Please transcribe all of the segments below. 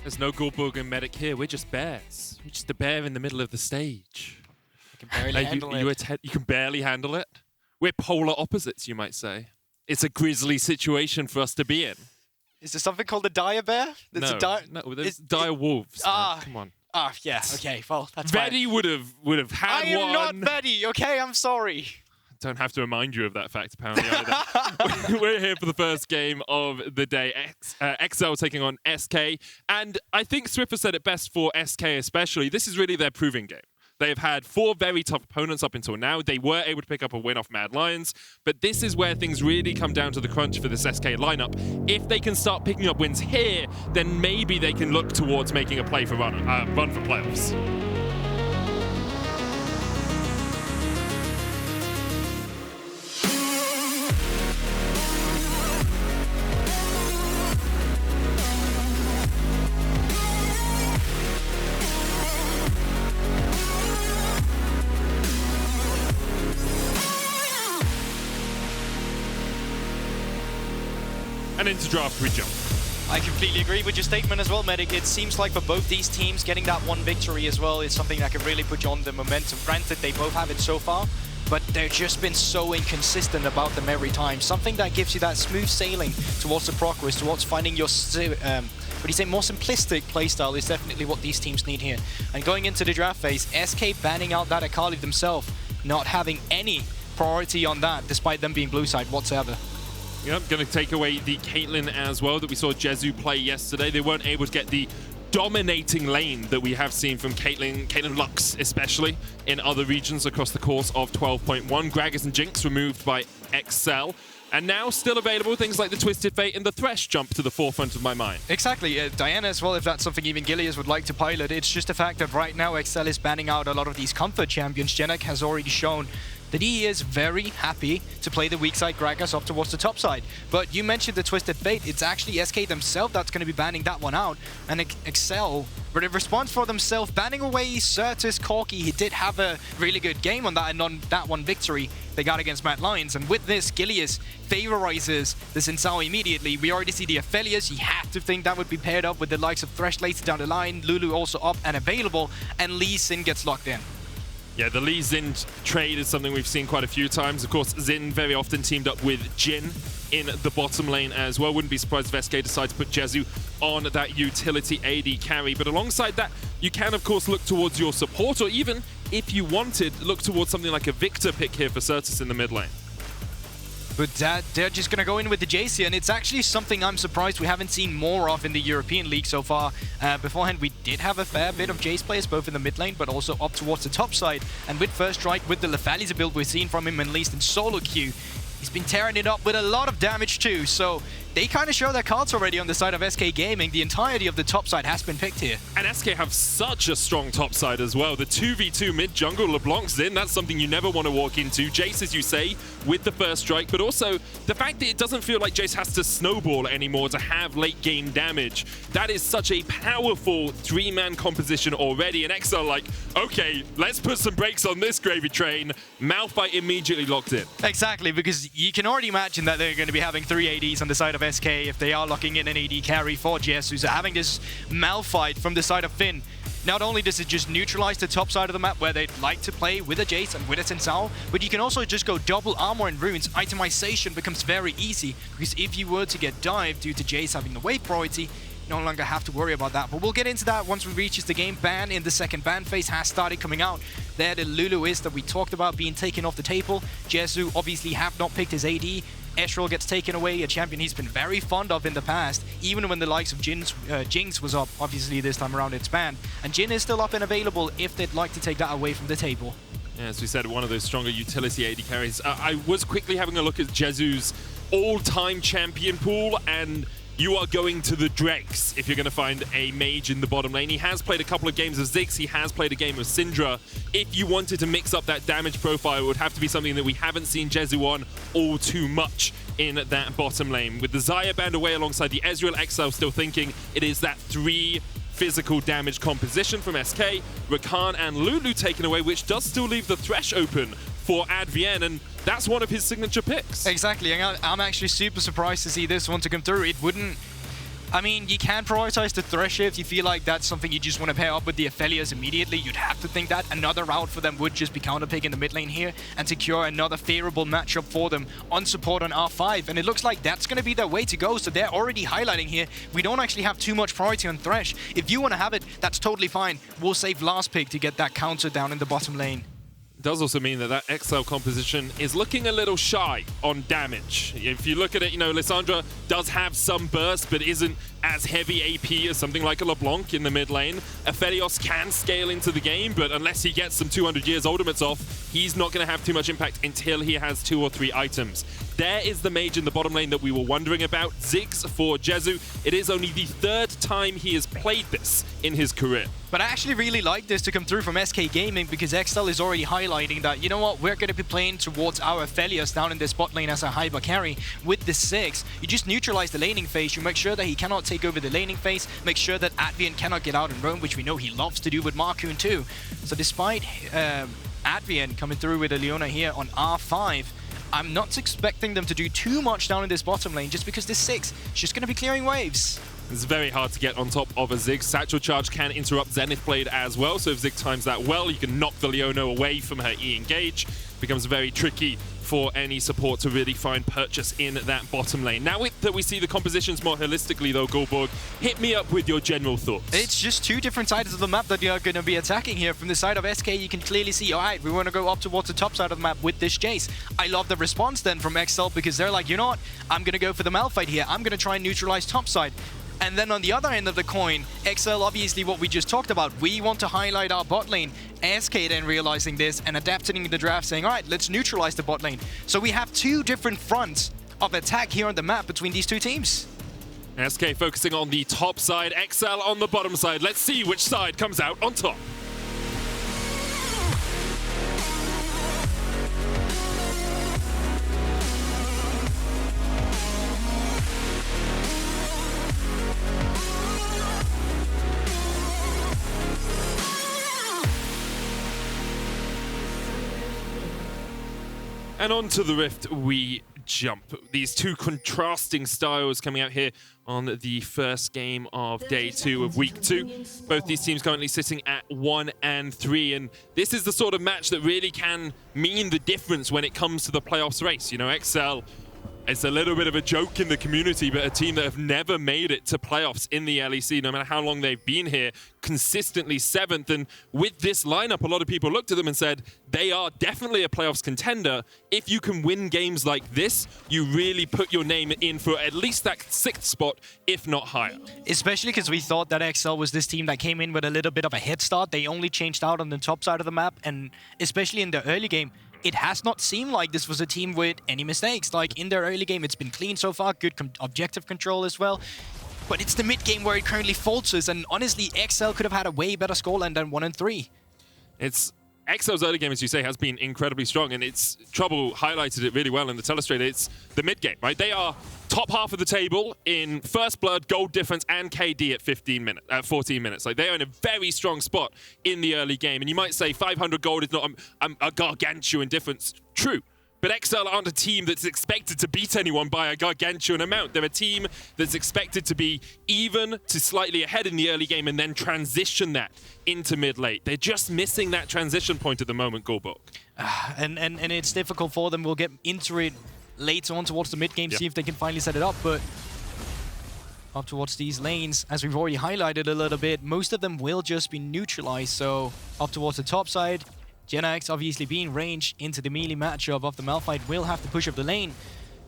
There's no Guldborg and Medic here. We're just bears. We're just a bear in the middle of the stage. You can barely handle it. You can barely handle it? We're polar opposites, you might say. It's a grisly situation for us to be in. Is there something called a dire bear? No, there's dire wolves. Come on. Ah, yeah, okay, well, that's fine. VoD would have had one. I am not VoD, okay? I'm sorry. Don't have to remind you of that fact, apparently, either. We're here for the first game of the day. XL taking on SK. And I think Swiffer said it best for SK especially. This is really their proving game. They've had 4 very tough opponents up until now. They were able to pick up a win off Mad Lions, but this is where things really come down to the crunch for this SK lineup. If they can start picking up wins here, then maybe they can look towards making a play for run for playoffs. And into draft we jump. I completely agree with your statement as well, Medic. It seems like for both these teams, getting that one victory as well is something that can really put you on the momentum. Granted, they both have it so far, but they've just been so inconsistent about them every time. Something that gives you that smooth sailing towards the progress, towards finding your, more simplistic playstyle is definitely what these teams need here. And going into the draft phase, SK banning out that Akali themselves, not having any priority on that, despite them being blue side whatsoever. Yep, going to take away the Caitlyn as well that we saw Jezu play yesterday. They weren't able to get the dominating lane that we have seen from Caitlyn Lux, especially in other regions across the course of 12.1. Gragas and Jinx removed by XL. And now still available, things like the Twisted Fate and the Thresh jump to the forefront of my mind. Exactly. Diana as well, if that's something even Gilius would like to pilot. It's just the fact that right now XL is banning out a lot of these comfort champions. Jenax has already shown that he is very happy to play the weak side Gragas up towards the top side. But you mentioned the Twisted Fate. It's actually SK themselves that's going to be banning that one out. And XL, but in response for themselves, banning away Sertuss, Corki. He did have a really good game on that, and on that one victory they got against Mad Lions. And with this, Gilius favorizes the Zhao immediately. We already see the Aphelios. You have to think that would be paired up with the likes of Thresh later down the line. Lulu also up and available, and Lee Sin gets locked in. Yeah, the Lee Xin trade is something we've seen quite a few times. Of course, Xin very often teamed up with Jin in the bottom lane as well. Wouldn't be surprised if SK decide to put Jezu on that utility AD carry. But alongside that, you can, of course, look towards your support, or even, if you wanted, look towards something like a Victor pick here for Sertuss in the mid lane. But they're just going to go in with the Jayce, and it's actually something I'm surprised we haven't seen more of in the European League so far. Beforehand, we did have a fair bit of Jayce players, both in the mid lane, but also up towards the top side. And with First Strike, with the Lefali's build we've seen from him, at least in solo queue, he's been tearing it up with a lot of damage too. So they kind of show their cards already on the side of SK Gaming. The entirety of the top side has been picked here. And SK have such a strong top side as well. The 2v2 mid-jungle, LeBlanc's in. That's something you never want to walk into. Jayce, as you say, with the First Strike, but also the fact that it doesn't feel like Jayce has to snowball anymore to have late-game damage. That is such a powerful 3-man composition already. And XL like, okay, let's put some brakes on this gravy train. Malphite immediately locked in. Exactly, because you can already imagine that they're going to be having 3 ADs on the side of SK if they are locking in an AD carry for Jezu. So having this Malphite from the side of Finn, not only does it just neutralize the top side of the map where they'd like to play with a Jayce and with a Zhao, but you can also just go double armor and runes. Itemization becomes very easy, because if you were to get dived due to Jayce having the wave priority, you no longer have to worry about that. But we'll get into that once we reach the game. Ban in the second ban phase has started coming out. There the Lulu is that we talked about being taken off the table. Jezu obviously have not picked his AD. Ezreal gets taken away, a champion he's been very fond of in the past, even when the likes of Jinx was up. Obviously this time around it's banned. And Jin is still up and available if they'd like to take that away from the table. Yeah, as we said, one of those stronger utility AD carries. I was quickly having a look at Jezu's all-time champion pool, and you are going to the dregs if you're going to find a mage in the bottom lane. He has played a couple of games of Ziggs. He has played a game of Syndra. If you wanted to mix up that damage profile, it would have to be something that we haven't seen Jezu on all too much in that bottom lane. With the Xayah band away alongside the Ezreal, XL still thinking it is that 3 physical damage composition from SK. Rakan and Lulu taken away, which does still leave the Thresh open for Advienne, and that's one of his signature picks. Exactly, and I'm actually super surprised to see this one to come through. It wouldn't I mean, you can prioritize the Thresh if you feel like that's something you just want to pair up with the Aphelios immediately. You'd have to think that another route for them would just be counterpick in the mid lane here and secure another favorable matchup for them on support on R5. And it looks like that's going to be their way to go. So they're already highlighting here. We don't actually have too much priority on Thresh. If you want to have it, that's totally fine. We'll save last pick to get that counter down in the bottom lane. Does also mean that that XL composition is looking a little shy on damage. If you look at it, you know, Lissandra does have some burst, but isn't as heavy AP as something like a LeBlanc in the mid lane. Aphelios can scale into the game, but unless he gets some 200 years ultimates off, he's not going to have too much impact until he has 2 or 3 items. There is the mage in the bottom lane that we were wondering about, Ziggs for Jezu. It is only the 3rd time he has played this in his career. But I actually really like this to come through from SK Gaming because XL is already highlighting that, you know what, we're going to be playing towards our Aphelios down in this bot lane as a hyper carry. With the Ziggs, you just neutralize the laning phase. You make sure that he cannot take over the laning phase, make sure that Advienne cannot get out and roam, which we know he loves to do with Markoon too. So despite Advienne coming through with a Leona here on R5, I'm not expecting them to do too much down in this bottom lane just because this Ziggs is just going to be clearing waves. It's very hard to get on top of a Ziggs. Satchel Charge can interrupt Zenith Blade as well, so if Ziggs times that well, you can knock the Leona away from her E-engage. Becomes very tricky for any support to really find purchase in that bottom lane. Now that we see the compositions more holistically though, Guldborg, hit me up with your general thoughts. It's just 2 different sides of the map that you're going to be attacking here. From the side of SK, you can clearly see, alright, we want to go up towards the top side of the map with this Jayce. I love the response then from XL because they're like, you know what, I'm going to go for the Malphite here. I'm going to try and neutralize top side. And then on the other end of the coin, XL, obviously what we just talked about, we want to highlight our bot lane. SK then realizing this and adapting the draft saying, all right, let's neutralize the bot lane. So we have 2 different fronts of attack here on the map between these 2 teams. SK focusing on the top side, XL on the bottom side. Let's see which side comes out on top. And onto the Rift we jump. These 2 contrasting styles coming out here on the first game of day 2 of week 2. Both these teams currently sitting at 1 and 3, and this is the sort of match that really can mean the difference when it comes to the playoffs race. You know, XL, it's a little bit of a joke in the community, but a team that have never made it to playoffs in the LEC, no matter how long they've been here, consistently 7th. And with this lineup, a lot of people looked at them and said, they are definitely a playoffs contender. If you can win games like this, you really put your name in for at least that 6th spot, if not higher. Especially because we thought that XL was this team that came in with a little bit of a head start. They only changed out on the top side of the map, and especially in the early game, it has not seemed like this was a team with any mistakes. Like, in their early game, it's been clean so far, good objective control as well. But it's the mid game where it currently falters, and honestly, XL could have had a way better scoreline than 1 and 3. It's XL's early game, as you say, has been incredibly strong, and it's Trouble highlighted it really well in the telestrator. It's the mid game, right? They are top half of the table in first blood, gold difference, and KD at 14 minutes. Like, they are in a very strong spot in the early game. And you might say 500 gold is not a gargantuan difference. True. But XL aren't a team that's expected to beat anyone by a gargantuan amount. They're a team that's expected to be even to slightly ahead in the early game and then transition that into mid-late. They're just missing that transition point at the moment, Guldborg. And it's difficult for them. We'll get into it later on towards the mid-game, see if they can finally set it up. But up towards these lanes, as we've already highlighted a little bit, most of them will just be neutralized. So up towards the top side, Jenax obviously being ranged into the melee matchup of the Malphite will have to push up the lane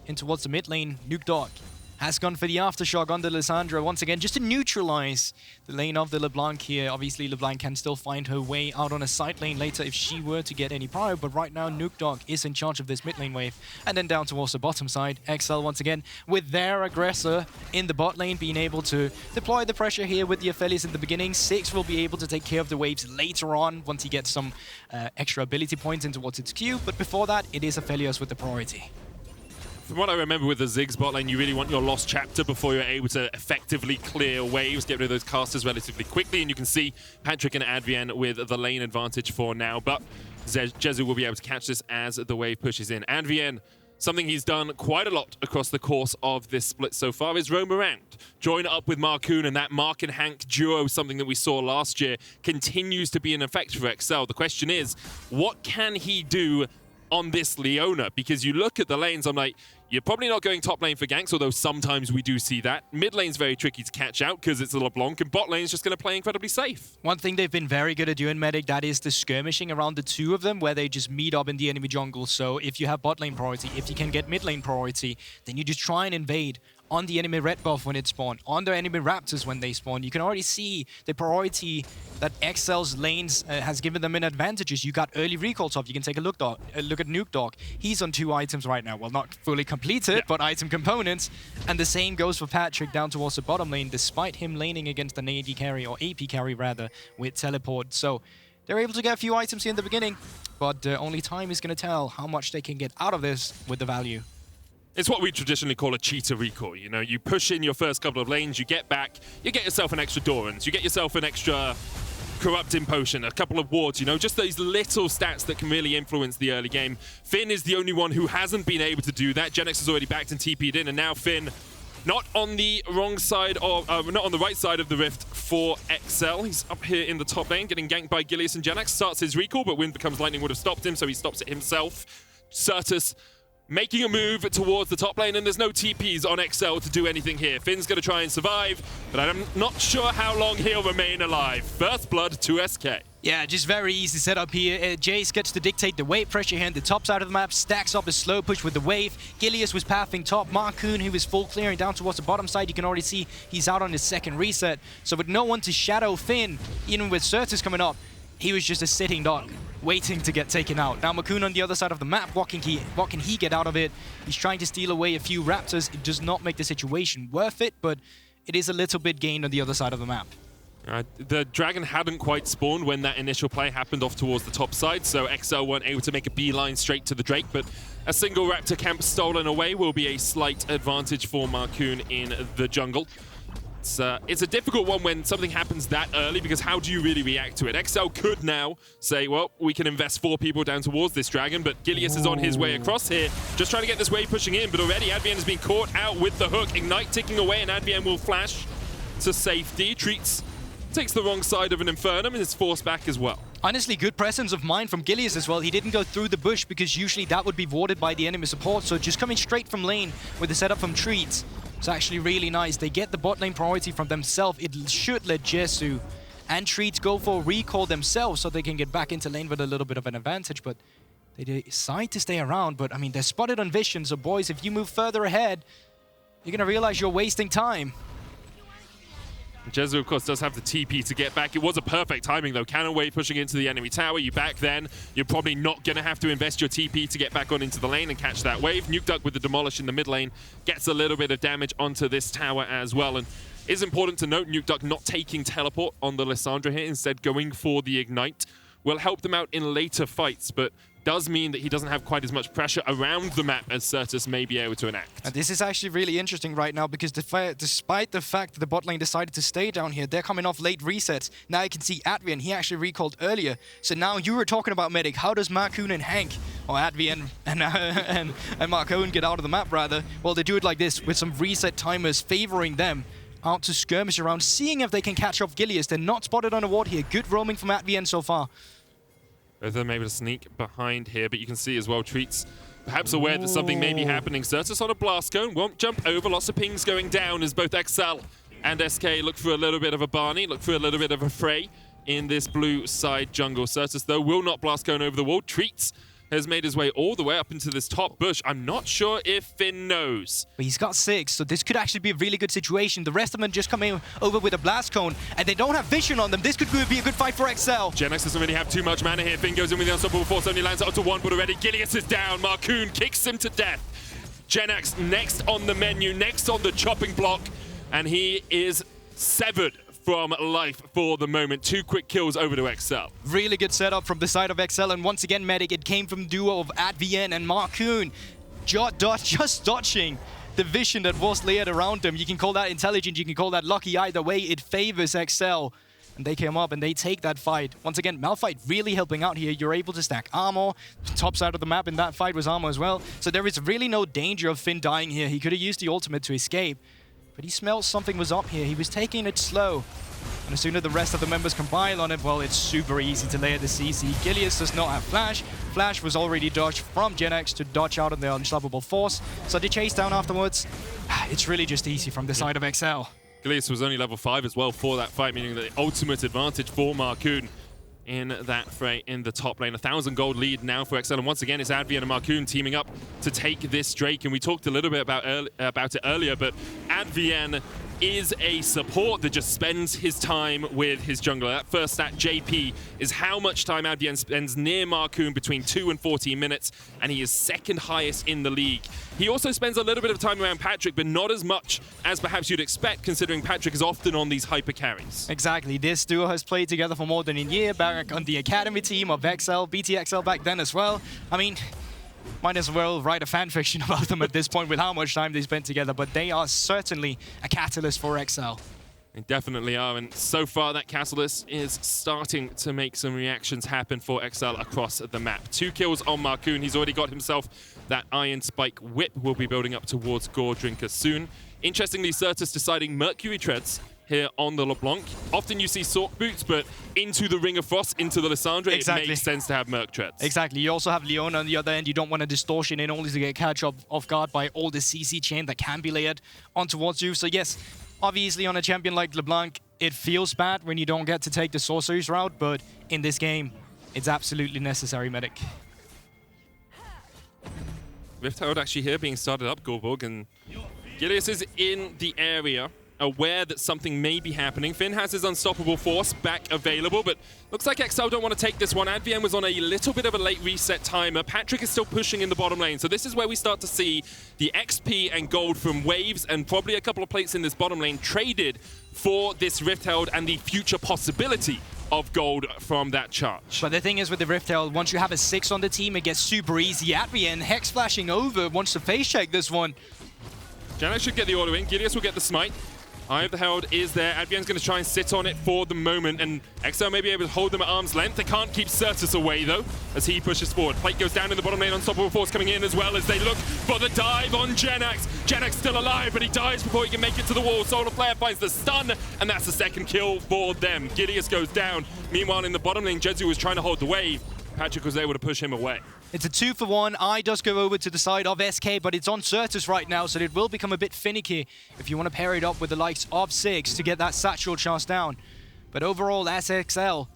in towards the mid lane. Nukeduck has gone for the Aftershock on the Lissandra once again, just to neutralize the lane of the LeBlanc here. Obviously, LeBlanc can still find her way out on a side lane later if she were to get any prior, but right now, Nukeduck is in charge of this mid lane wave. And then down towards the bottom side, XL once again with their aggressor in the bot lane, being able to deploy the pressure here with the Aphelios in the beginning. Ziggs will be able to take care of the waves later on once he gets some extra ability points into towards its queue, but before that, it is Aphelios with the priority. From what I remember with the Ziggs bot lane, you really want your lost chapter before you're able to effectively clear waves, get rid of those casters relatively quickly, and you can see Patrik and Advienne with the lane advantage for now, but Jezu will be able to catch this as the wave pushes in. Advienne something he's done quite a lot across the course of this split so far is roam around, join up with Markoon, and that Mark and Hank duo, something that we saw last year, continues to be in effect for XL. The question is, what can he do on this Leona? Because you look at the lanes, I'm like, you're probably not going top lane for ganks, although sometimes we do see that. Mid lane's very tricky to catch out because it's a LeBlanc, and bot lane's just going to play incredibly safe. One thing they've been very good at doing, Medic, that is the skirmishing around the two of them, where they just meet up in the enemy jungle. So if you have bot lane priority, if you can get mid lane priority, then you just try and invade on the enemy red buff when it spawned, on the enemy raptors when they spawn. You can already see the priority that XL's lanes has given them in advantages. You got early recalls off. You can take a look at Nukeduck. He's on 2 items right now. Well, not fully completed, but item components. And the same goes for Patrik down towards the bottom lane, despite him laning against an AD carry, or AP carry rather, with teleport. So they're able to get a few items here in the beginning, but only time is going to tell how much they can get out of this with the value. It's what we traditionally call a cheater recall. You know, you push in your first couple of lanes, you get back, you get yourself an extra Doran's, you get yourself an extra corrupting potion, a couple of wards, you know, just those little stats that can really influence the early game. Finn is the only one who hasn't been able to do that. Jenax has already backed and TP'd in, and now Finn not on the wrong side of, not on the right side of the rift for XL. He's up here in the top lane, getting ganked by Gilius and Jenax. Starts his recall, but Wind Becomes Lightning would have stopped him, so he stops it himself. Sertuss making a move towards the top lane, and there's no TPs on XL to do anything here. Finn's going to try and survive, but I'm not sure how long he'll remain alive. First blood to SK. Yeah, just very easy setup here. Jayce gets to dictate the wave pressure here on the top side of the map, stacks up a slow push with the wave. Gilius was pathing top. Markoon, who was full clearing down towards the bottom side, you can already see he's out on his second reset. So with no one to shadow Finn, even with Sertuss coming up, he was just a sitting duck, waiting to get taken out. Now Markoon on the other side of the map, what can he get out of it? He's trying to steal away a few raptors. It does not make the situation worth it, but it is a little bit gained on the other side of the map. The dragon hadn't quite spawned when that initial play happened off towards the top side, so XL weren't able to make a beeline straight to the Drake, but a single raptor camp stolen away will be a slight advantage for Markoon in the jungle. It's a difficult one when something happens that early, because how do you really react to it? XL could now say, well, we can invest 4 people down towards this dragon, but Gilius is on his way across here, just trying to get this wave pushing in, but already Advienne has been caught out with the hook. Ignite ticking away, and Advienne will flash to safety. Treatz takes the wrong side of an Infernum and is forced back as well. Honestly, good presence of mind from Gilius as well. He didn't go through the bush, because usually that would be warded by the enemy support, so just coming straight from lane with the setup from Treatz. It's actually really nice. They get the bot lane priority from themselves. It should let Jezu and Treatz go for a recall themselves so they can get back into lane with a little bit of an advantage, but they decide to stay around. But I mean, they're spotted on vision, so boys, if you move further ahead, you're gonna realize you're wasting time. Jezu, of course, does have the TP to get back. It was a perfect timing, though. Cannon wave pushing into the enemy tower. You back then. You're probably not going to have to invest your TP to get back on into the lane and catch that wave. Nukeduck with the Demolish in the mid lane gets a little bit of damage onto this tower as well. And it's important to note, Nukeduck not taking teleport on the Lissandra here, instead going for the Ignite, will help them out in later fights, but does mean that he doesn't have quite as much pressure around the map as Sertuss may be able to enact. And this is actually really interesting right now, because despite the fact that the bot lane decided to stay down here, they're coming off late resets. Now you can see Advienne, he actually recalled earlier. So now you were talking about Medic. How does Markoon and Hank, or Advienne and Markoon get out of the map rather? Well, they do it like this, with some reset timers favoring them out to skirmish around, seeing if they can catch off Gilius. They're not spotted on a ward here. Good roaming from Advienne so far. Both of them able to sneak behind here, but you can see as well, Treatz perhaps aware that something may be happening. Sertuss on a blast cone, won't jump over. Lots of pings going down as both XL and SK look for a little bit of a Barney, look for a little bit of a fray in this blue side jungle. Sertuss, though, will not blast cone over the wall. Treatz has made his way all the way up into this top bush. I'm not sure if Finn knows. But he's got 6, so this could actually be a really good situation. The rest of them just coming over with a blast cone, and they don't have vision on them. This could be a good fight for XL. Jenax doesn't really have too much mana here. Finn goes in with the unstoppable force, only lands up to 1, but already Gilius is down. Markoon kicks him to death. Jenax next on the menu, next on the chopping block, and he is severed from life for the moment. 2 quick kills over to XL. Really good setup from the side of XL, and once again, Medic, it came from duo of Advienne and Markoon. Just dodging the vision that was layered around them. You can call that intelligent, you can call that lucky. Either way, it favors XL. And they came up and they take that fight. Once again, Malphite really helping out here. You're able to stack armor. Top side of the map in that fight was armor as well. So there is really no danger of Finn dying here. He could have used the ultimate to escape. But he smelled something was up here. He was taking it slow. And as soon as the rest of the members compile on it, well, it's super easy to layer the CC. Gilius does not have Flash. Flash was already dodged from Jenax to dodge out of the unstoppable force. So they chase down afterwards. It's really just easy from the side of XL. Gilius was only level 5 as well for that fight, meaning the ultimate advantage for Markoon in that fray in the top lane. 1,000 gold lead now for XL, and once again it's Advienne and Markoon teaming up to take this Drake, and we talked a little bit about it earlier, but Advienne is a support that just spends his time with his jungler. That first stat, JP, is how much time Advienne spends near Markoon, between 2 and 14 minutes, and he is second highest in the league. He also spends a little bit of time around Patrik, but not as much as perhaps you'd expect, considering Patrik is often on these hyper carries. Exactly. This duo has played together for more than a year, back on the academy team of XL, BTXL back then as well. I mean, might as well write a fanfiction about them at this point with how much time they spent together, but they are certainly a catalyst for XL. They definitely are, and so far that catalyst is starting to make some reactions happen for XL across the map. 2 kills on Markoon. He's already got himself that Iron Spike whip. We'll be building up towards Gore Drinker soon. Interestingly, Sertuss deciding Mercury Treads here on the LeBlanc. Often you see Sork Boots, but into the Ring of Frost, into the Lissandra, exactly. It makes sense to have Merc Treads. Exactly. You also have Leona on the other end. You don't want a distortion in only to get catch off guard by all the CC chain that can be layered on towards you. So yes, obviously on a champion like LeBlanc, it feels bad when you don't get to take the sorceries route, but in this game, it's absolutely necessary, medic. Rift Herald actually here being started up, Guldborg, and Gilius is in the area, aware that something may be happening. Finn has his Unstoppable Force back available, but looks like XL don't want to take this one. Advienne was on a little bit of a late reset timer. Patrik is still pushing in the bottom lane, so this is where we start to see the XP and gold from waves and probably a couple of plates in this bottom lane traded for this Rift Herald and the future possibility of gold from that charge. But the thing is with the Rift Herald, once you have a 6 on the team, it gets super easy. Advienne, Hex flashing over, wants to face check this one. Jenax should get the auto in. Gilius will get the smite. Eye of the Herald is there. Advienne's going to try and sit on it for the moment, and XL may be able to hold them at arm's length. They can't keep Sertuss away, though, as he pushes forward. Plate goes down in the bottom lane. Unstoppable Force coming in as well as they look for the dive on Jenax. Jenax still alive, but he dies before he can make it to the wall. Solar Flare finds the stun, and that's the second kill for them. Gilius goes down. Meanwhile, in the bottom lane, Jezu was trying to hold the wave. Patrik was able to push him away. It's a 2-for-1. Eye does go over to the side of SK, but it's on Sertuss right now, so it will become a bit finicky if you want to pair it up with the likes of Ziggs to get that satchel chance down. But overall, as XL,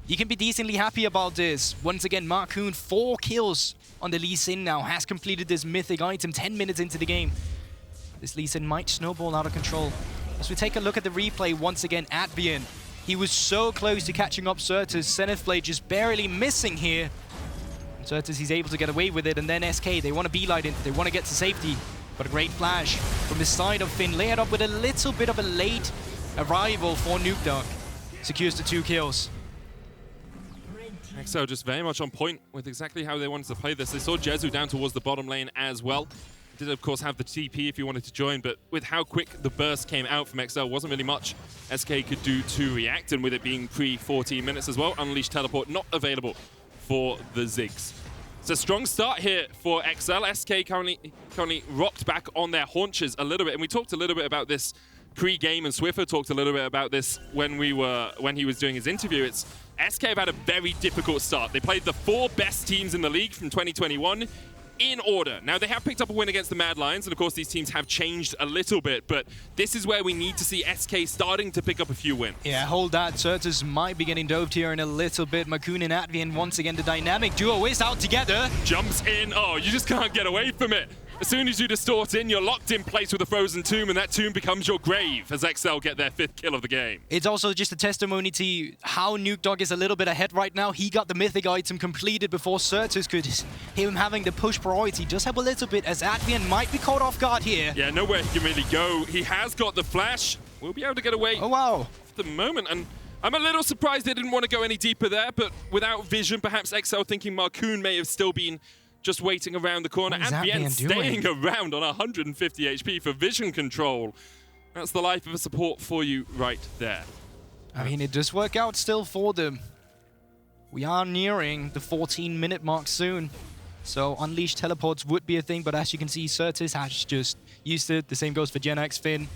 you can be decently happy about this. Once again, Markoon, 4 kills on the Lee Sin now, has completed this mythic item 10 minutes into the game. This Lee Sin might snowball out of control. As we take a look at the replay, once again, Advienne. He was so close to catching up Sertuss. Zenith Blade just barely missing here. Sertuss, he's able to get away with it, and then SK, they want to beeline it, they want to get to safety. But a great flash from the side of Finn, layered up with a little bit of a late arrival for Nukeduck. Secures the 2 kills. XL just very much on point with exactly how they wanted to play this. They saw Jezu down towards the bottom lane as well. Did of course have the TP if you wanted to join, but with how quick the burst came out from XL, wasn't really much SK could do to react, and with it being pre-14 minutes as well, Unleashed Teleport not available for the Ziggs. It's a strong start here for XL. SK currently rocked back on their haunches a little bit, and we talked a little bit about this pre-game, and Swiffer talked a little bit about this when he was doing his interview. It's SK have had a very difficult start. They played the 4 best teams in the league from 2021 in order. Now, they have picked up a win against the Mad Lions, and of course these teams have changed a little bit, but this is where we need to see SK starting to pick up a few wins. Yeah, hold that. Sertuss might be getting doved here in a little bit. Markoon and Advienne, once again, the dynamic duo is out together. Jumps in. Oh, you just can't get away from it. As soon as you distort in, you're locked in place with a frozen tomb, and that tomb becomes your grave as XL get their 5th kill of the game. It's also just a testimony to how Nukeduck is a little bit ahead right now. He got the mythic item completed before Sertuss could. Him having the push priority does help a little bit, as Advienne might be caught off guard here. Yeah, nowhere he can really go. He has got the flash. We'll be able to get away. Oh, wow. For the moment, and I'm a little surprised they didn't want to go any deeper there, but without vision, perhaps XL thinking Markoon may have still been just waiting around the corner. Advienne staying around on 150 HP for vision control. That's the life of a support for you right there. I mean, it does work out still for them. We are nearing the 14-minute mark soon. So unleashed teleports would be a thing, but as you can see, Sertuss has just used it. The same goes for Jenax, Finn.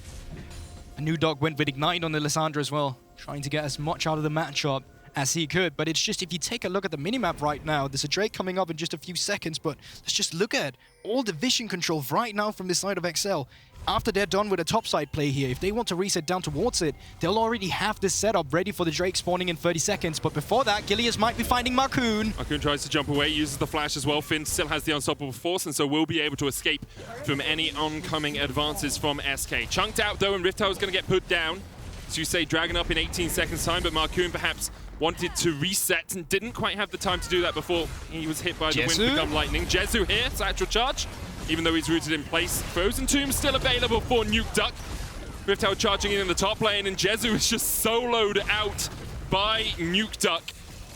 And Nukeduck went with Ignite on the Lissandra as well, trying to get as much out of the matchup as he could. But it's just, if you take a look at the minimap right now, there's a Drake coming up in just a few seconds, but let's just look at all the vision control right now from the side of XL. After they're done with a topside play here, if they want to reset down towards it, they'll already have this setup ready for the Drake spawning in 30 seconds. But before that, Gilius might be finding Markoon. Markoon tries to jump away, uses the flash as well. Finn still has the unstoppable force, and so will be able to escape from any oncoming advances from SK. Chunked out though, and Rift Tower is going to get put down. As you say, Dragon up in 18 seconds time, but Markoon perhaps wanted to reset and didn't quite have the time to do that before he was hit by the wind become lightning. Jezu here, satchel charge. Even though he's rooted in place, Frozen Tomb still available for Nukeduck. Rift Tower charging in the top lane, and Jezu is just soloed out by Nukeduck.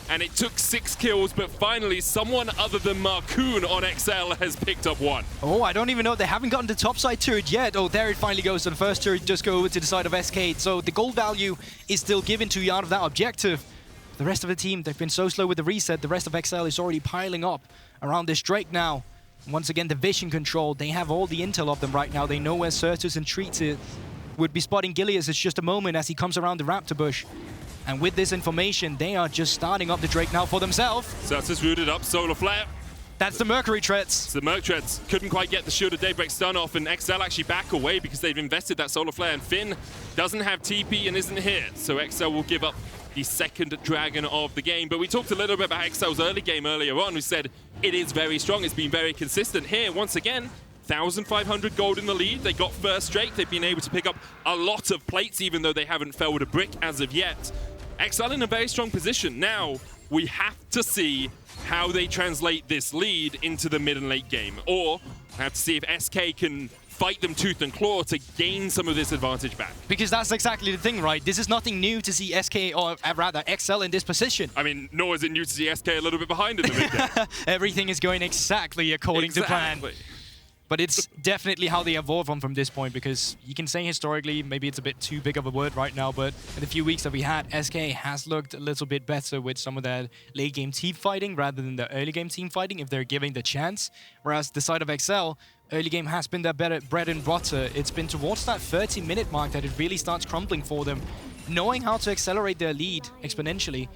And it took 6 kills, but finally someone other than Markoon on XL has picked up one. Oh, I don't even know. They haven't gotten the topside turret yet. Oh, there it finally goes. So the first turret does go over to the side of SK. So the gold value is still given to you out of that objective. The rest of the team, they've been so slow with the reset. The rest of XL is already piling up around this Drake now. Once again, the vision control, they have all the intel of them right now. They know where Sertuss and Treatz would be spotting Gilius. It's just a moment as he comes around the Raptor bush. And with this information, they are just starting up the Drake now for themselves. Sertuss rooted up, solar flare. That's the Mercury Treatz. It's the Merc Treatz. Couldn't quite get the Shield of Daybreak stun off, and XL actually back away because they've invested that solar flare, and Finn doesn't have TP and isn't here. So XL will give up the second Dragon of the game. But we talked a little bit about XL's early game earlier on. We said it is very strong. It's been very consistent. Here, once again, 1,500 gold in the lead. They got first Drake. They've been able to pick up a lot of plates, even though they haven't felled a brick as of yet. XL in a very strong position. Now, we have to see how they translate this lead into the mid and late game. Or have to see if SK can fight them tooth and claw to gain some of this advantage back. Because that's exactly the thing, right? This is nothing new to see SK, or rather XL in this position. I mean, nor is it new to see SK a little bit behind in the mid game. Everything is going exactly according to plan. But it's definitely how they evolve on from this point, because you can say historically, maybe it's a bit too big of a word right now, but in the few weeks that we had, SK has looked a little bit better with some of their late game team fighting rather than the early game team fighting if they're giving the chance. Whereas the side of XL, early game has been their better bread and butter. It's been towards that 30-minute mark that it really starts crumbling for them. Knowing how to accelerate their lead exponentially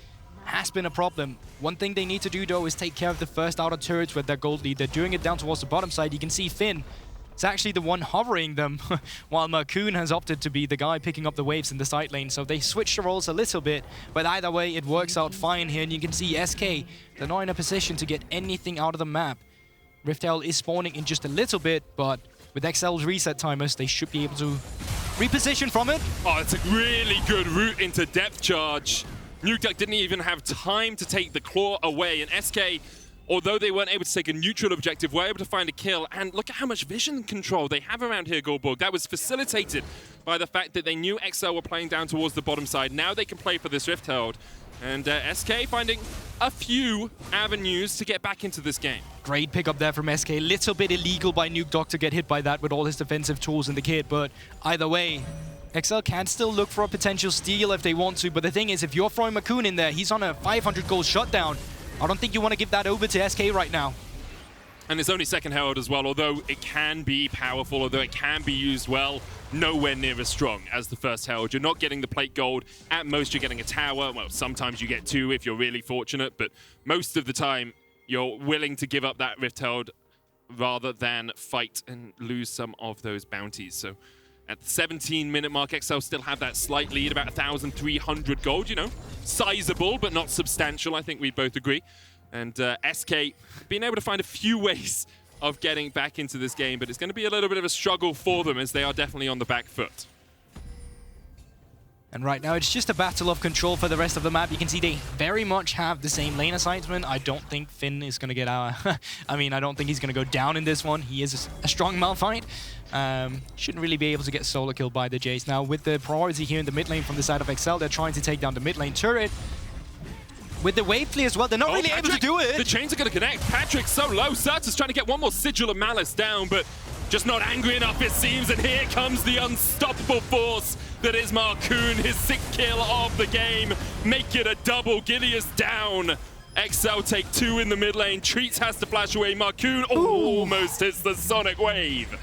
has been a problem. One thing they need to do though is take care of the first outer turrets with their gold lead. They're doing it down towards the bottom side. You can see Finn is actually the one hovering them while Markoon has opted to be the guy picking up the waves in the side lane. So they switch the roles a little bit, but either way it works out fine here. And you can see SK, they're not in a position to get anything out of the map. Rift Tower is spawning in just a little bit, but with XL's reset timers, they should be able to reposition from it. Oh, it's a really good route into depth charge. Nukeduck didn't even have time to take the claw away, and SK, although they weren't able to take a neutral objective, were able to find a kill. And look at how much vision control they have around here, Guldborg. That was facilitated by the fact that they knew XL were playing down towards the bottom side. Now they can play for this Rift Herald. And SK finding a few avenues to get back into this game. Great pickup there from SK. Little bit illegal by Nukeduck to get hit by that with all his defensive tools in the kit, but either way, XL can still look for a potential steal if they want to, but the thing is, if you're throwing Markoon in there, he's on a 500 gold shutdown. I don't think you want to give that over to SK right now. And it's only second Herald as well, although it can be powerful, although it can be used well, nowhere near as strong as the first Herald. You're not getting the plate gold. At most, you're getting a tower. Well, sometimes you get 2 if you're really fortunate, but most of the time, you're willing to give up that Rift Herald rather than fight and lose some of those bounties. So at the 17-minute mark, XL still have that slight lead, about 1,300 gold, you know, sizable, but not substantial, I think we both agree. And SK being able to find a few ways of getting back into this game, but it's going to be a little bit of a struggle for them as they are definitely on the back foot. And right now, it's just a battle of control for the rest of the map. You can see they very much have the same lane assignment. I don't think Finn is going to get our... I mean, I don't think he's going to go down in this one. He is a strong Malphite. Shouldn't really be able to get solo killed by the Jayce. Now, with the priority here in the mid lane from the side of XL, they're trying to take down the mid lane turret. With the wave flee as well, they're not really able to do it. The chains are going to connect. Patrik so low. Sertuss trying to get one more Sigil of Malice down, but just not angry enough, it seems. And here comes the unstoppable force that is Markoon, his 6th kill of the game. Make it a double. Gilius down. XL take 2 in the mid lane. Treatz has to flash away. Markoon almost hits the Sonic Wave.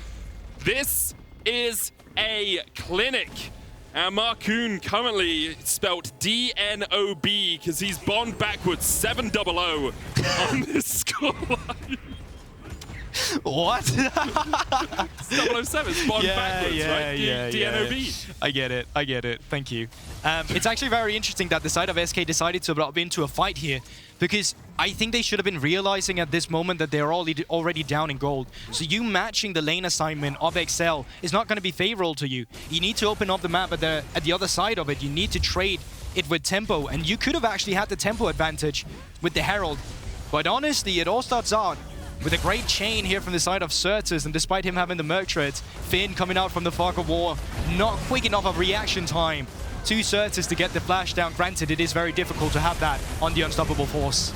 This is a clinic. And Markoon currently spelt DNOB because he's bombed backwards 700 on this scoreline. What? 007, spawned backwards, right? DNOB. I get it. Thank you. It's actually very interesting that the side of SK decided to opt into a fight here, because I think they should have been realizing at this moment that they're already down in gold. So you matching the lane assignment of XL is not going to be favorable to you. You need to open up the map at the other side of it. You need to trade it with tempo, and you could have actually had the tempo advantage with the Herald. But honestly, it all starts out with a great chain here from the side of Sertuss, and despite him having the Merc Treads, Finn coming out from the fog of war, not quick enough of reaction time to Sertuss to get the flash down. Granted, it is very difficult to have that on the Unstoppable Force.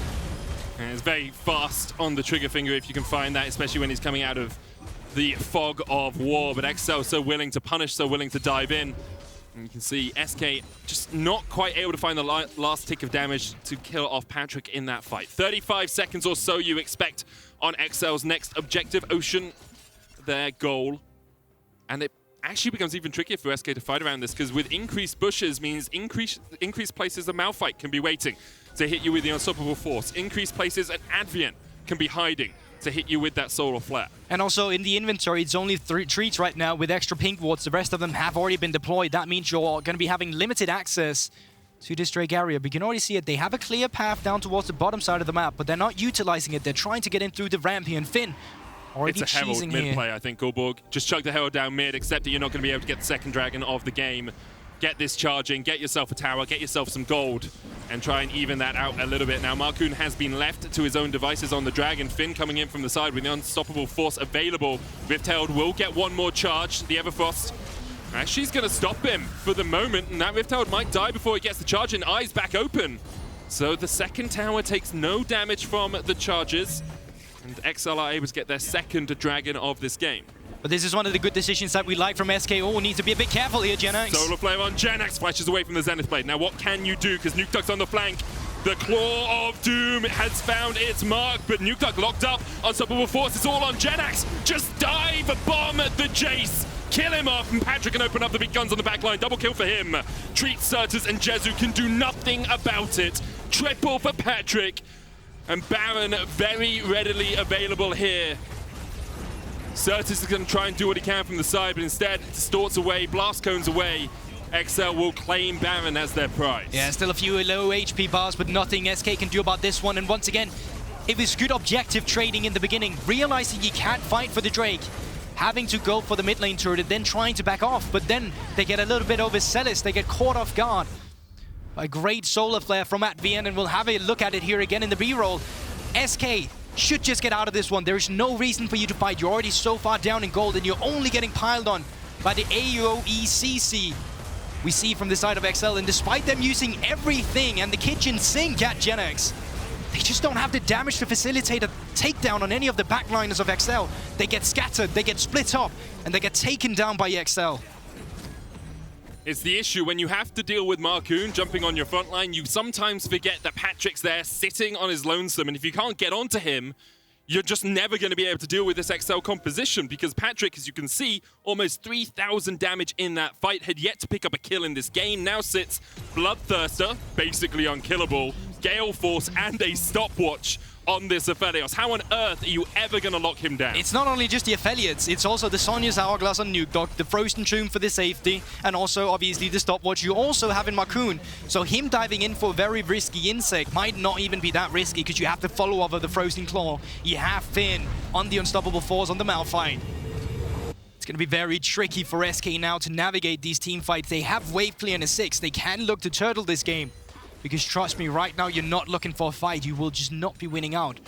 And it's very fast on the trigger finger if you can find that, especially when he's coming out of the fog of war. But XL so willing to punish, so willing to dive in. And you can see SK just not quite able to find the last tick of damage to kill off Patrik in that fight. 35 seconds or so you expect on XL's next objective, Ocean, their goal. And it actually becomes even trickier for SK to fight around this, because with increased bushes means increased places a Malphite can be waiting to hit you with the Unstoppable Force. Increased places an Advienne can be hiding to hit you with that Solar Flare. And also in the inventory, it's only 3 Treatz right now with extra pink wards. The rest of them have already been deployed. That means you're going to be having limited access to this Drake area. But you can already see it. They have a clear path down towards the bottom side of the map, but they're not utilizing it. They're trying to get in through the ramp here. And Finn already it's a Herald mid here. play, I think, Guldborg. Just chug the Herald down mid, accept that you're not going to be able to get the second dragon of the game. Get this charging, get yourself a tower, get yourself some gold, and try and even that out a little bit. Now, Markoon has been left to his own devices on the dragon. Finn coming in from the side with the Unstoppable Force available. Rift Herald will get one more charge. The Everfrost actually is going to stop him for the moment, and that Rift Herald might die before he gets the charge, and eyes back open. So the second tower takes no damage from the charges, and XL are able to get their second dragon of this game. But this is one of the good decisions that we like from SK. Oh, need to be a bit careful here, Jenax. Solar Flare on Jenax, flashes away from the Zenith Blade. Now what can you do? Because Nukeduck's on the flank. The Claw of Doom has found its mark, but Nukeduck locked up. Unstoppable Force is all on Jenax. Just dive, bomb the Jayce. Kill him off, and Patrik can open up the big guns on the back line. Double kill for him. Treatz, Sertuss, and Jezu can do nothing about it. Triple for Patrik. And Baron very readily available here. Sertuss is going to try and do what he can from the side, but instead distorts away, blast cones away. XL will claim Baron as their prize. Yeah, still a few low HP bars, but nothing SK can do about this one. And once again, it was good objective trading in the beginning, realizing you can't fight for the Drake, having to go for the mid lane turret, then trying to back off, but then they get a little bit overzealous, they get caught off guard. A great Solar Flare from Advienne, and we'll have a look at it here again in the B-roll. SK should just get out of this one. There is no reason for you to fight. You're already so far down in gold, and you're only getting piled on by the AOE we see from the side of XL. And despite them using everything and the kitchen sink at Jenax, they just don't have the damage to facilitate a takedown on any of the backliners of XL. They get scattered, they get split up, and they get taken down by XL. It's the issue when you have to deal with Markoon jumping on your front line. You sometimes forget that Patrik's there sitting on his lonesome, and if you can't get onto him, you're just never going to be able to deal with this XL composition, because Patrik, as you can see, almost 3,000 damage in that fight, had yet to pick up a kill in this game. Now sits Bloodthirster, basically unkillable, Gale Force, and a stopwatch on this Aphelios. How on earth are you ever going to lock him down? It's not only just the Aphelios, it's also the Sonya's Hourglass on Nukeduck, the Frozen Tomb for the safety, and also obviously the stopwatch you also have in Markoon. So him diving in for a very risky insect might not even be that risky, because you have to follow over the Frozen Claw. You have Finn on the Unstoppable Force on the Malphite. It's going to be very tricky for SK now to navigate these team fights. They have wave clear in a 6. They can look to turtle this game. Because trust me, right now you're not looking for a fight. You will just not be winning out.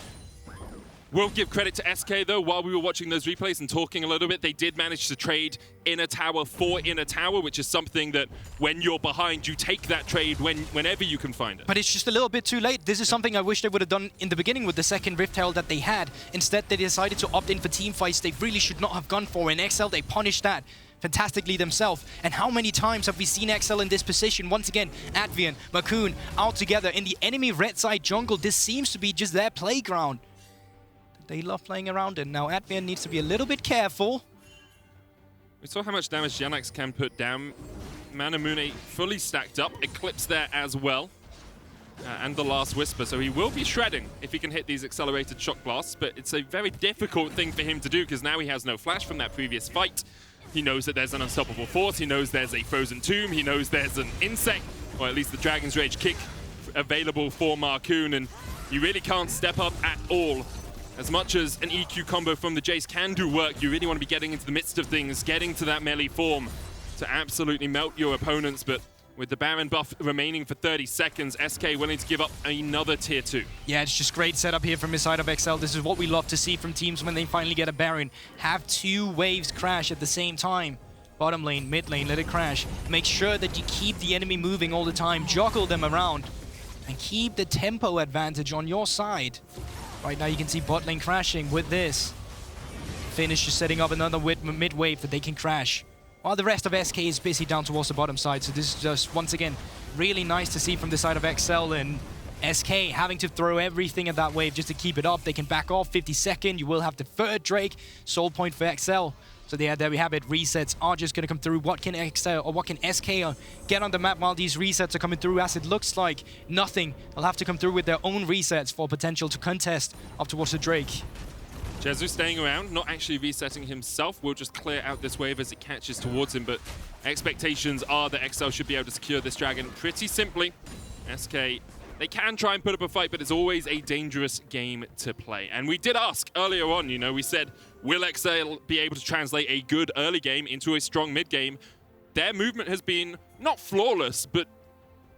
We'll give credit to SK though. While we were watching those replays and talking a little bit, they did manage to trade inner tower for inner tower, which is something that when you're behind, you take that trade whenever you can find it. But it's just a little bit too late. This is something I wish they would have done in the beginning with the second Rift Herald that they had. Instead, they decided to opt in for team fights they really should not have gone for. In XL, they punished that fantastically themselves. And how many times have we seen XL in this position? Once again, Advienne, Markoon out together in the enemy red side jungle. This seems to be just their playground. They love playing around it. Now Advienne needs to be a little bit careful. We saw how much damage Jenax can put down. Manamune fully stacked up. Eclipse there as well. And the last Whisper, so he will be shredding if he can hit these accelerated shock blasts, but it's a very difficult thing for him to do because now he has no flash from that previous fight. He knows that there's an unstoppable force, he knows there's a frozen tomb, he knows there's an insect, or at least the Dragon's Rage kick available for Markoon, and you really can't step up at all. As much as an EQ combo from the Jayce can do work, you really want to be getting into the midst of things, getting to that melee form to absolutely melt your opponents, but with the Baron buff remaining for 30 seconds, SK willing to give up another tier 2. Yeah, it's just great setup here from the side of XL. This is what we love to see from teams when they finally get a Baron. Have 2 waves crash at the same time. Bottom lane, mid lane, let it crash. Make sure that you keep the enemy moving all the time, juggle them around, and keep the tempo advantage on your side. Right now you can see bot lane crashing with this. Finish just setting up another mid wave that they can crash, while the rest of SK is busy down towards the bottom side. So this is just, once again, really nice to see from the side of XL, and SK having to throw everything at that wave just to keep it up. They can back off 52nd. You will have the third Drake. Soul point for XL. So yeah, there we have it. Resets are just going to come through. What can XL or what can SK get on the map while these resets are coming through? As it looks like nothing. They'll have to come through with their own resets for potential to contest up towards the Drake. Jezu staying around, not actually resetting himself. We'll just clear out this wave as it catches towards him, but expectations are that XL should be able to secure this dragon pretty simply. SK, they can try and put up a fight, but it's always a dangerous game to play. And we did ask earlier on, you know, we said, will XL be able to translate a good early game into a strong mid game? Their movement has been not flawless, but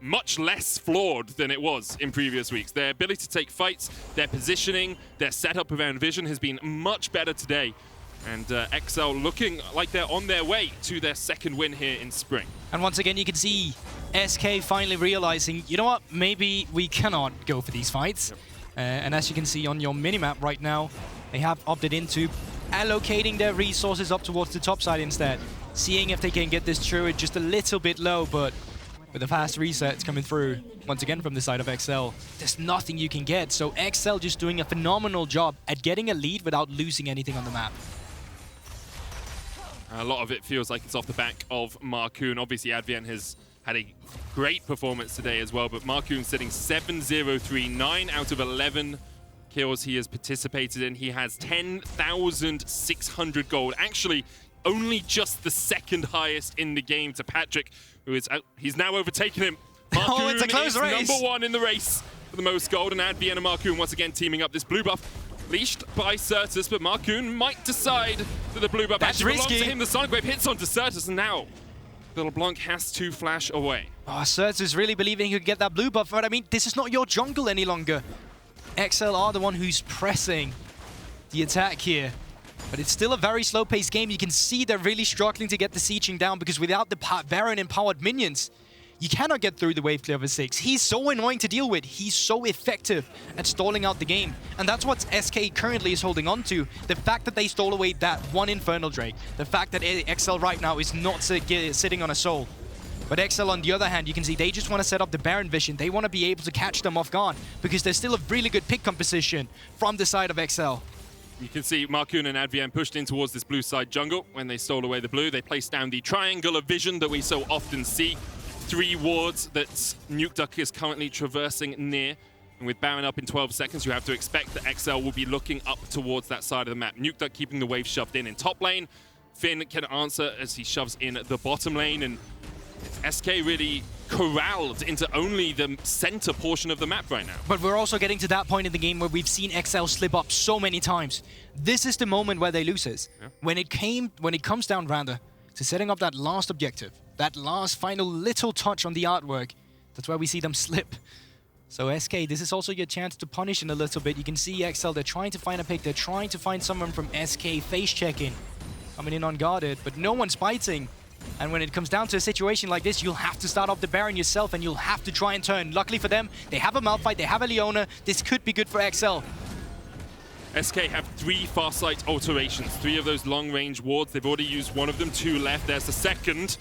much less flawed than it was in previous weeks. Their ability to take fights, their positioning, their setup around vision has been much better today. And XL looking like they're on their way to their second win here in Spring. And once again, you can see SK finally realizing, you know what, maybe we cannot go for these fights. Yep. And as you can see on your minimap right now, they have opted into allocating their resources up towards the top side instead. Seeing if they can get this turret just a little bit low, but with the fast resets coming through, once again from the side of XL, there's nothing you can get. So XL just doing a phenomenal job at getting a lead without losing anything on the map. A lot of it feels like it's off the back of Markoon. Obviously, Advienne has had a great performance today as well, but Markoon sitting 7-0-3, 9 out of 11 kills he has participated in. He has 10,600 gold. Actually, only just the second highest in the game to Patrik, who is out. He's now overtaken him. Markoon it's a close race. Number 1 in the race for the most gold, and Advienne and Markoon once again teaming up. This blue buff leashed by Sertuss, but Markoon might decide that the blue buff actually belongs to him. The Sonic Wave hits onto Sertuss, and now LeBlanc has to flash away. Oh, Sertuss really believing he could get that blue buff, but I mean, this is not your jungle any longer. XL are the one who's pressing the attack here. But it's still a very slow-paced game. You can see they're really struggling to get the sieging down because without the Baron-empowered minions, you cannot get through the wave clear of a Ziggs. He's so annoying to deal with. He's so effective at stalling out the game. And that's what SK currently is holding on to. The fact that they stole away that one Infernal Drake. The fact that XL right now is not sitting on a soul. But XL, on the other hand, you can see they just want to set up the Baron vision. They want to be able to catch them off guard because there's still a really good pick composition from the side of XL. You can see Markoon and Advienne pushed in towards this blue side jungle when they stole away the blue. They placed down the triangle of vision that we so often see. 3 wards that Nukeduck is currently traversing near. And with Baron up in 12 seconds, you have to expect that XL will be looking up towards that side of the map. Nukeduck keeping the wave shoved in top lane. Finn can answer as he shoves in the bottom lane. And SK really corralled into only the center portion of the map right now. But we're also getting to that point in the game where we've seen XL slip up so many times. This is the moment where they lose this. Yeah. When it comes down rather to setting up that last objective, that last final little touch on the artwork, that's where we see them slip. So SK, this is also your chance to punish in a little bit. You can see XL, they're trying to find a pick, they're trying to find someone from SK face checking, coming in unguarded, but no one's biting. And when it comes down to a situation like this, you'll have to start off the Baron yourself and you'll have to try and turn. Luckily for them, they have a Malphite, they have a Leona. This could be good for XL. SK have 3 Farsight alterations, 3 of those long-range wards. They've already used one of them, 2 left. There's the second.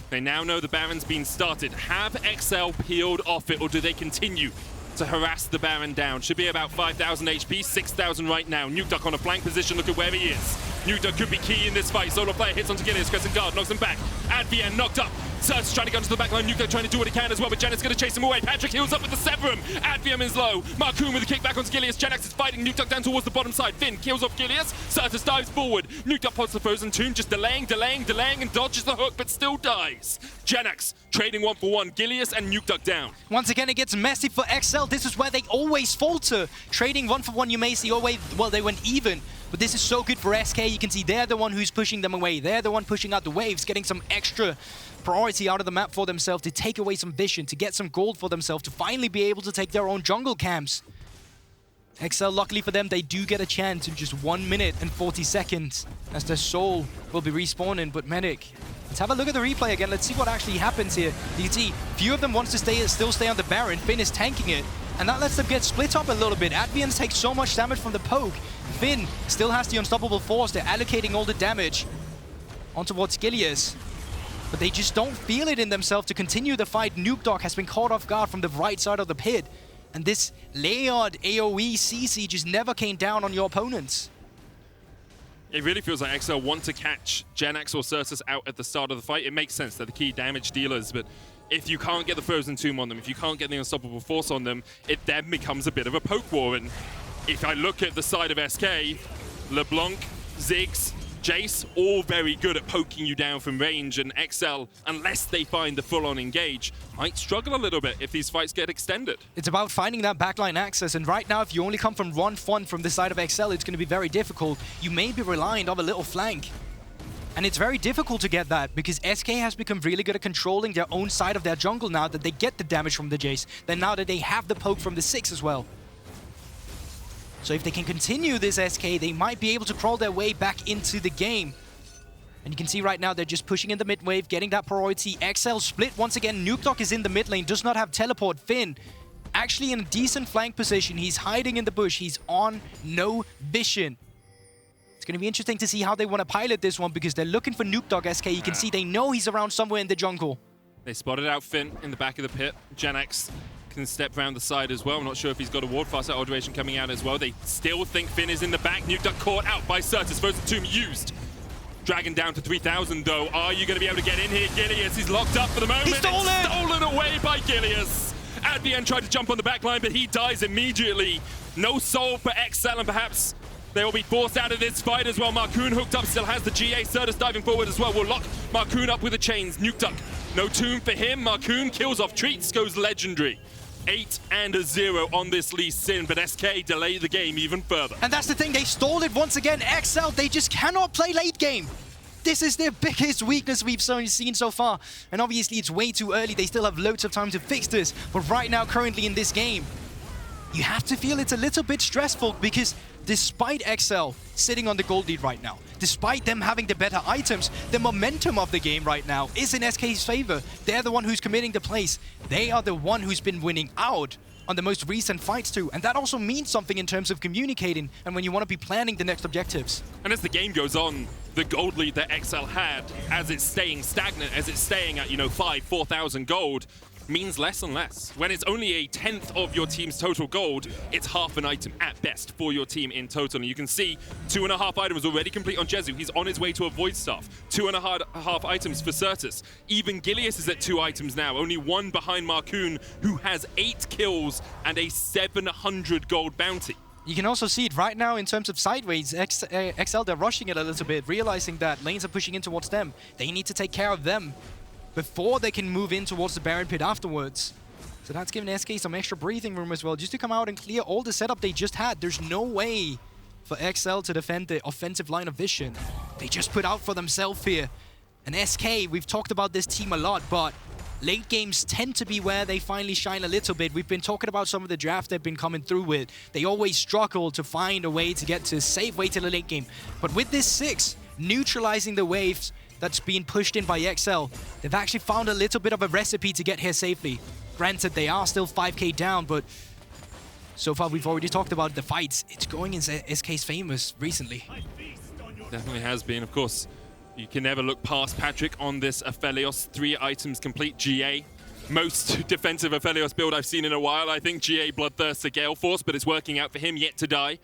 They now know the Baron's been started. Have XL peeled off it, or do they continue to harass the Baron down? Should be about 5,000 HP, 6,000 right now. Nukeduck on a flank position, look at where he is. Nukeduck could be key in this fight. Solo player hits onto Gilius, Crescent Guard, knocks him back. Advienne knocked up. Sertuss trying to go into the backline. Nukeduck trying to do what he can as well, but Jenax going to chase him away. Patrik heals up with the Severum. Advienne is low. Markoon with a kick back onto Gilius. Jenax is fighting. Nukeduck down towards the bottom side. Finn kills off Gilius. Sertuss dives forward. Nukeduck pops the Frozen Tomb, just delaying, and dodges the hook, but still dies. Jenax trading 1-for-1. Gilius and Nukeduck down. Once again, it gets messy for XL. This is where they always falter. Trading 1-for-1, you may see always, well, they went even. But this is so good for SK. You can see they're the one who's pushing them away. They're the one pushing out the waves, getting some extra priority out of the map for themselves to take away some vision, to get some gold for themselves, to finally be able to take their own jungle camps. XL, luckily for them, they do get a chance in just 1 minute and 40 seconds as their soul will be respawning. But Medic, let's have a look at the replay again. Let's see what actually happens here. You can see few of them wants to still stay on the Baron. Finn is tanking it, and that lets them get split up a little bit. Advienne takes so much damage from the poke. Finn still has the unstoppable force. They're allocating all the damage on towards Gilius, but they just don't feel it in themselves to continue the fight. Nukeduck has been caught off guard from the right side of the pit, and this layered AoE CC just never came down on your opponents. It really feels like XL want to catch Jenax or Sertuss out at the start of the fight. It makes sense, they're the key damage dealers, but if you can't get the Frozen Tomb on them, if you can't get the Unstoppable Force on them, it then becomes a bit of a poke war. And if I look at the side of SK, LeBlanc, Ziggs, Jayce, all very good at poking you down from range, and XL, unless they find the full-on engage, might struggle a little bit if these fights get extended. It's about finding that backline access, and right now, if you only come from one front from the side of XL, it's going to be very difficult. You may be reliant on a little flank, and it's very difficult to get that, because SK has become really good at controlling their own side of their jungle now that they get the damage from the Jayce, then now that they have the poke from the Ziggs as well. So if they can continue this SK, they might be able to crawl their way back into the game. And you can see right now they're just pushing in the mid wave, getting that priority. XL split once again. Nukeduck is in the mid lane, does not have teleport. Finn actually in a decent flank position. He's hiding in the bush. He's on no vision. It's going to be interesting to see how they want to pilot this one, because they're looking for Nukeduck SK. You can see they know he's around somewhere in the jungle. They spotted out Finn in the back of the pit. Jenax can step around the side as well. I'm not sure if he's got a ward. Fast alteration coming out as well. They still think Finn is in the back. Nukeduck caught out by Sertuss. Frozen Tomb used. Dragon down to 3,000 though. Are you going to be able to get in here? Gilius, he's locked up for the moment. He's stolen! Stolen away by Gilius. Advienne tried to jump on the back line, but he dies immediately. No soul for XL, and perhaps they will be forced out of this fight as well. Markoon hooked up, still has the GA. Sertuss diving forward as well. We'll lock Markoon up with the chains. Nukeduck, no tomb for him. Markoon kills off Treatz, goes legendary. 8-0 on this Lee Sin, but SK delay the game even further. And that's the thing, they stole it once again. XL, they just cannot play late game. This is their biggest weakness we've seen so far. And obviously it's way too early. They still have loads of time to fix this. But right now, currently in this game, you have to feel it's a little bit stressful, because despite XL sitting on the gold lead right now, despite them having the better items, the momentum of the game right now is in SK's favor. They're the one who's committing the plays. They are the one who's been winning out on the most recent fights too. And that also means something in terms of communicating and when you want to be planning the next objectives. And as the game goes on, the gold lead that XL had, as it's staying stagnant, as it's staying at, 4,000 gold, means less and less. When it's only a 1/10 of your team's total gold, it's half an item at best for your team in total. And you can see 2.5 items already complete on Jezu. He's on his way to a Void Staff. 2.5 items for Sertuss. Even Gilius is at 2 items now, only 1 behind Markoon, who has 8 kills and a 700 gold bounty. You can also see it right now in terms of sideways. XL, they're rushing it a little bit, realizing that lanes are pushing in towards them. They need to take care of them before they can move in towards the Baron pit afterwards. So that's giving SK some extra breathing room as well, just to come out and clear all the setup they just had. There's no way for XL to defend the offensive line of vision. They just put out for themselves here. And SK, we've talked about this team a lot, but late games tend to be where they finally shine a little bit. We've been talking about some of the draft they've been coming through with. They always struggle to find a way to get to a safe way to the late game. But with this 6, neutralizing the waves that's being pushed in by XL, they've actually found a little bit of a recipe to get here safely. Granted, they are still 5k down, but So far, we've already talked about the fights. It's going in SK's famous recently. Definitely has been, of course. You can never look past Patrik on this Aphelios. 3 items complete GA. Most defensive Aphelios build I've seen in a while. I think GA Bloodthirst to Gale Force, but it's working out for him, yet to die.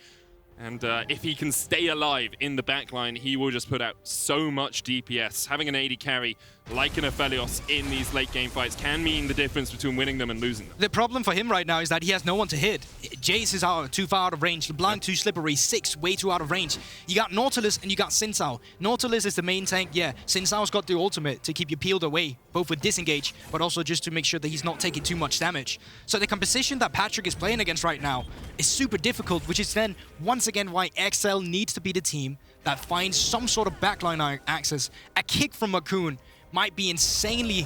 And if he can stay alive in the backline, he will just put out so much DPS. Having an AD carry like an Aphelios in these late game fights can mean the difference between winning them and losing them. The problem for him right now is that he has no one to hit. Jayce is too far out of range. LeBlanc too slippery. Ziggs way too out of range. You got Nautilus and you got Zhao. Nautilus is the main tank, yeah. Zhao's got the ultimate to keep you peeled away, both with disengage, but also just to make sure that he's not taking too much damage. So the composition that Patrik is playing against right now is super difficult, which is then once again why XL needs to be the team that finds some sort of backline access. A kick from Markoon might be insanely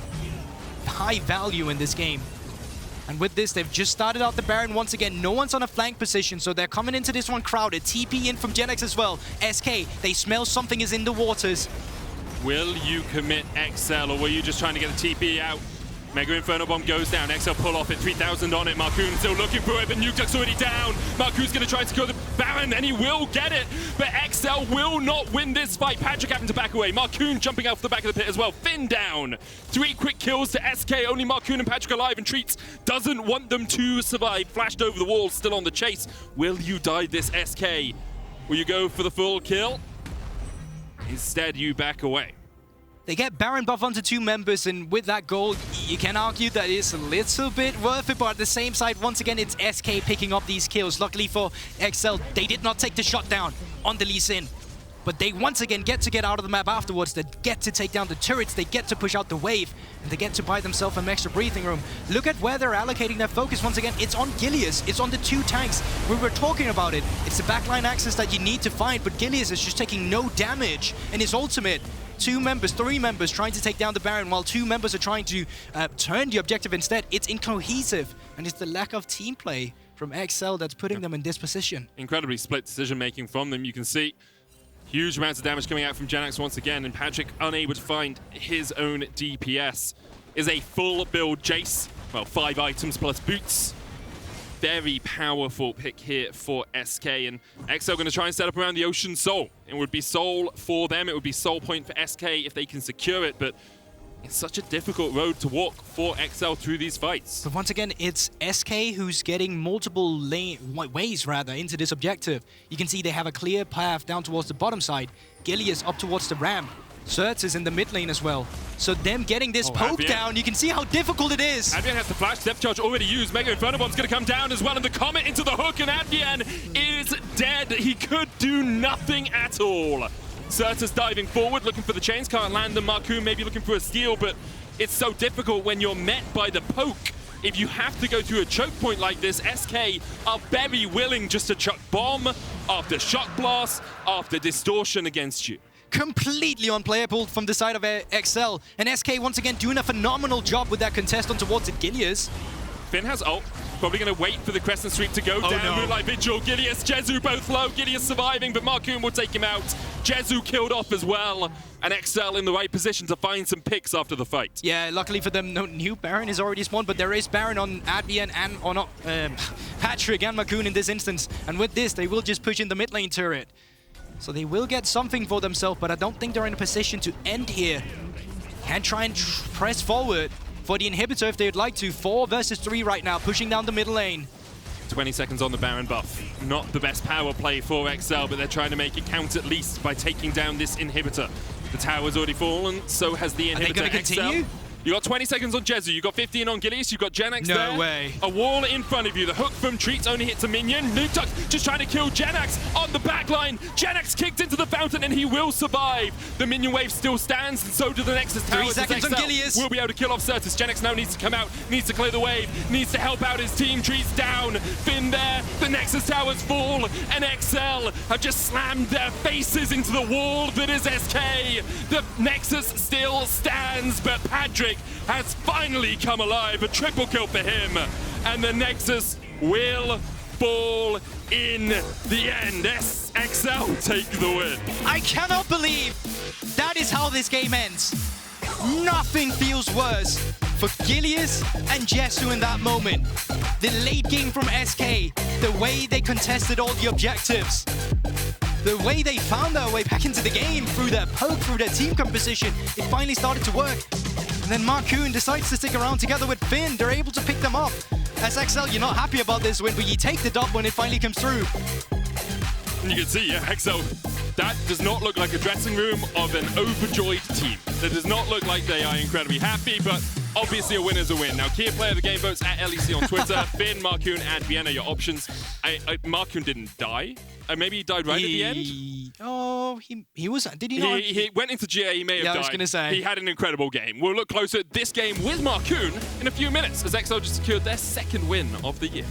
high value in this game. And with this, they've just started out the Baron once again. No one's on a flank position, so they're coming into this one crowded. TP in from Jenax as well. SK, they smell something is in the waters. Will you commit XL, or were you just trying to get the TP out? Mega Inferno Bomb goes down. XL pull off it. 3,000 on it. Markoon still looking for it, but Nukeduck's already down. Markoon's going to try to secure the Baron, and he will get it. But XL will not win this fight. Patrik having to back away. Markoon jumping out the back of the pit as well. Finn down. 3 quick kills to SK. Only Markoon and Patrik alive, and Treatz doesn't want them to survive. Flashed over the wall, still on the chase. Will you die this SK? Will you go for the full kill? Instead, you back away. They get Baron buff onto 2 members, and with that goal, you can argue that it's a little bit worth it, but at the same side, once again, it's SK picking up these kills. Luckily for XL, they did not take the shot down on the Lee Sin, but they once again get out of the map afterwards. They get to take down the turrets, they get to push out the wave, and they get to buy themselves some extra breathing room. Look at where they're allocating their focus once again. It's on Gilius, it's on the 2 tanks. We were talking about it. It's the backline access that you need to find, but Gilius is just taking no damage in his ultimate. 2 members, 3 members trying to take down the Baron, while 2 members are trying to turn the objective instead. It's incohesive, and it's the lack of team play from XL that's putting them in this position. Incredibly split decision-making from them. You can see huge amounts of damage coming out from Jenax once again, and Patrik unable to find his own DPS. Is a full build Jayce, well, 5 items plus boots. Very powerful pick here for SK, and XL going to try and set up around the Ocean Soul. It would be Soul for them, it would be Soul point for SK if they can secure it, but it's such a difficult road to walk for XL through these fights. But once again, it's SK who's getting multiple ways into this objective. You can see they have a clear path down towards the bottom side. Gilius up towards the ramp. Sertuss is in the mid lane as well. So them getting this poke down, you can see how difficult it is. Advienne has the flash, depth charge already used. Mega Inferno Bomb's going to come down as well, and the Comet into the hook, and Advienne is dead. He could do nothing at all. Sertuss diving forward, looking for the chains, can't land them. Markoon maybe looking for a steal, but it's so difficult when you're met by the poke. If you have to go through a choke point like this, SK are very willing just to chuck bomb after shock blast, after distortion against you. Completely unplayable from the side of XL. And SK once again doing a phenomenal job with that contest on towards Gilius. Finn has ult. Probably going to wait for the Crescent Sweep to go down. No. Moonlight Vigil, Gilius, Jezu both low. Gilius surviving, but Markoon will take him out. Jezu killed off as well. And XL in the right position to find some picks after the fight. Yeah, luckily for them, no new Baron is already spawned, but there is Baron on Advienne and on Patrik and Markoon in this instance. And with this, they will just push in the mid lane turret. So they will get something for themselves, but I don't think they're in a position to end here. Can try and press forward for the inhibitor if they'd like to. 4 versus 3 right now, pushing down the middle lane. 20 seconds on the Baron buff. Not the best power play for XL, but they're trying to make it count at least by taking down this inhibitor. The tower's already fallen, so has the inhibitor. Are they going to continue? You got 20 seconds on Jezu, you got 15 on Gilius, you got Jenax there. No way. A wall in front of you. The hook from Treatz only hits a minion. Nukeduck just trying to kill Jenax on the back line. Jenax kicked into the fountain and he will survive. The minion wave still stands, and so do the Nexus towers. 3 seconds on Gilius. Will be able to kill off Sertuss. Jenax now needs to come out, needs to clear the wave, needs to help out his team. Treatz down, Finn there, the Nexus towers fall, and XL have just slammed their faces into the wall that is SK. The Nexus still stands, but Patrik has finally come alive. A triple kill for him, and the Nexus will fall in the end. XL take the win. I cannot believe that is how this game ends. Nothing feels worse for Gilius and Jezu in that moment. The late game from SK the way they contested all the objectives, the way they found their way back into the game through their poke, through their team composition, it finally started to work. And then Markoon decides to stick around together with Finn. They're able to pick them up. As XL, you're not happy about this win, but you take the dub when it finally comes through. And you can see, yeah, XL, that does not look like a dressing room of an overjoyed team. That does not look like they are incredibly happy, but obviously a win is a win. Now, key player of the game votes at LEC on Twitter. Finn, Markoon, and Advienne are your options. Markoon didn't die. Maybe he died right at the end? Oh, he was... Did he not? He went into GA, he may have died. I was going to say. He had an incredible game. We'll look closer at this game with Markoon in a few minutes as XL just secured their second win of the year.